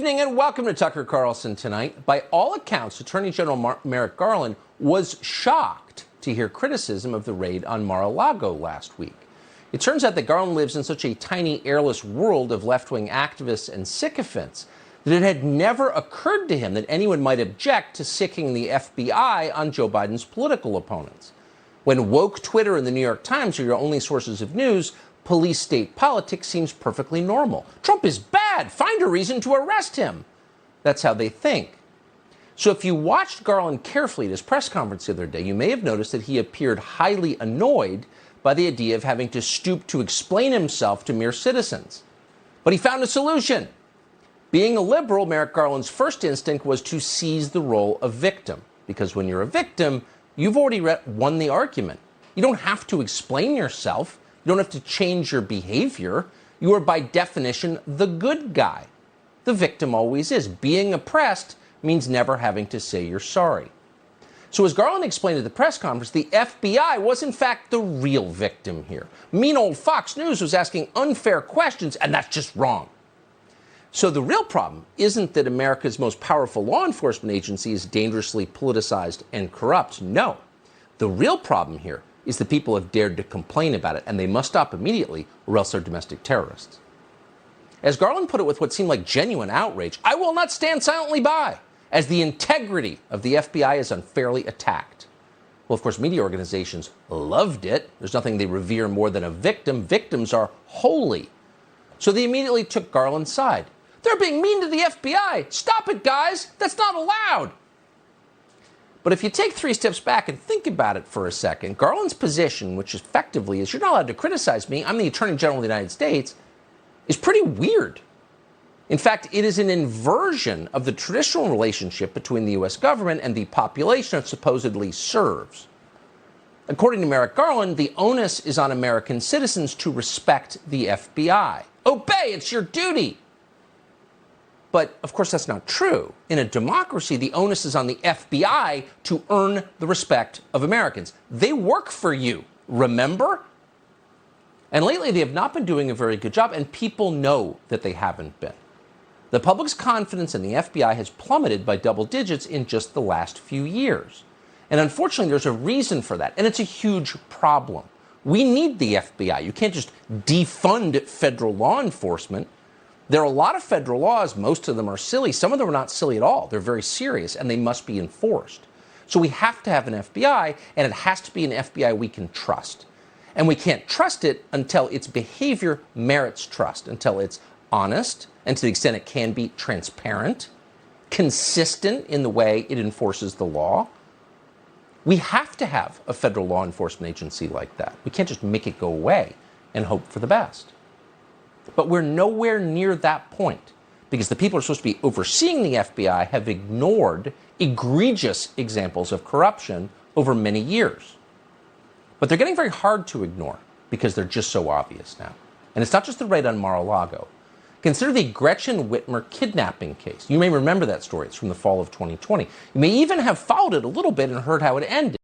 Good evening and welcome to Tucker Carlson Tonight. By all accounts, Attorney General Merrick Garland was shocked to hear criticism of the raid on Mar-a-Lago last week. It turns out that Garland lives in such a tiny, airless world of left-wing activists and sycophants that it had never occurred to him that anyone might object to sicking the FBI on Joe Biden's political opponents. When woke Twitter and the New York Times are your only sources of news, police state politics seems perfectly normal. Trump is bad. Find a reason to arrest him. That's how they think. So if you watched Garland carefully at his press conference the other day, you may have noticed that he appeared highly annoyed by the idea of having to stoop to explain himself to mere citizens. But he found a solution. Being a liberal, Merrick Garland's first instinct was to seize the role of victim. Because when you're a victim, you've already won the argument. You don't have to explain yourself. You don't have to change your behavior. You are, by definition, the good guy. The victim always is. Being oppressed means never having to say you're sorry. So as Garland explained at the press conference, the FBI was, in fact, the real victim here. Mean old Fox News was asking unfair questions, and that's just wrong. So the real problem isn't that America's most powerful law enforcement agency is dangerously politicized and corrupt. No. The real problem here is that people have dared to complain about it, and they must stop immediately, or else they're domestic terrorists. As Garland put it with what seemed like genuine outrage, I will not stand silently by as the integrity of the FBI is unfairly attacked. Well, of course, media organizations loved it. There's nothing they revere more than a victim. Victims are holy. So they immediately took Garland's side. They're being mean to the FBI. Stop it, guys. That's not allowed. But if you take 3 steps back and think about it for a second, Garland's position, which effectively is you're not allowed to criticize me, I'm the Attorney General of the United States, is pretty weird. In fact, it is an inversion of the traditional relationship between the U.S. government and the population it supposedly serves. According to Merrick Garland, the onus is on American citizens to respect the FBI. Obey, it's your duty. But, of course, that's not true. In a democracy, the onus is on the FBI to earn the respect of Americans. They work for you, remember? And lately, they have not been doing a very good job, and people know that they haven't been. The public's confidence in the FBI has plummeted by double digits in just the last few years. And unfortunately, there's a reason for that, and it's a huge problem. We need the FBI. You can't just defund federal law enforcement. There are a lot of federal laws. Most of them are silly. Some of them are not silly at all. They're very serious, and they must be enforced. So we have to have an FBI, and it has to be an FBI we can trust. And we can't trust it until its behavior merits trust, until it's honest, and to the extent it can be transparent, consistent in the way it enforces the law. We have to have a federal law enforcement agency like that. We can't just make it go away and hope for the best. But we're nowhere near that point because the people who are supposed to be overseeing the FBI have ignored egregious examples of corruption over many years. But they're getting very hard to ignore because they're just so obvious now. And it's not just the raid on Mar-a-Lago. Consider the Gretchen Whitmer kidnapping case. You may remember that story. It's from the fall of 2020. You may even have followed it a little bit and heard how it ended.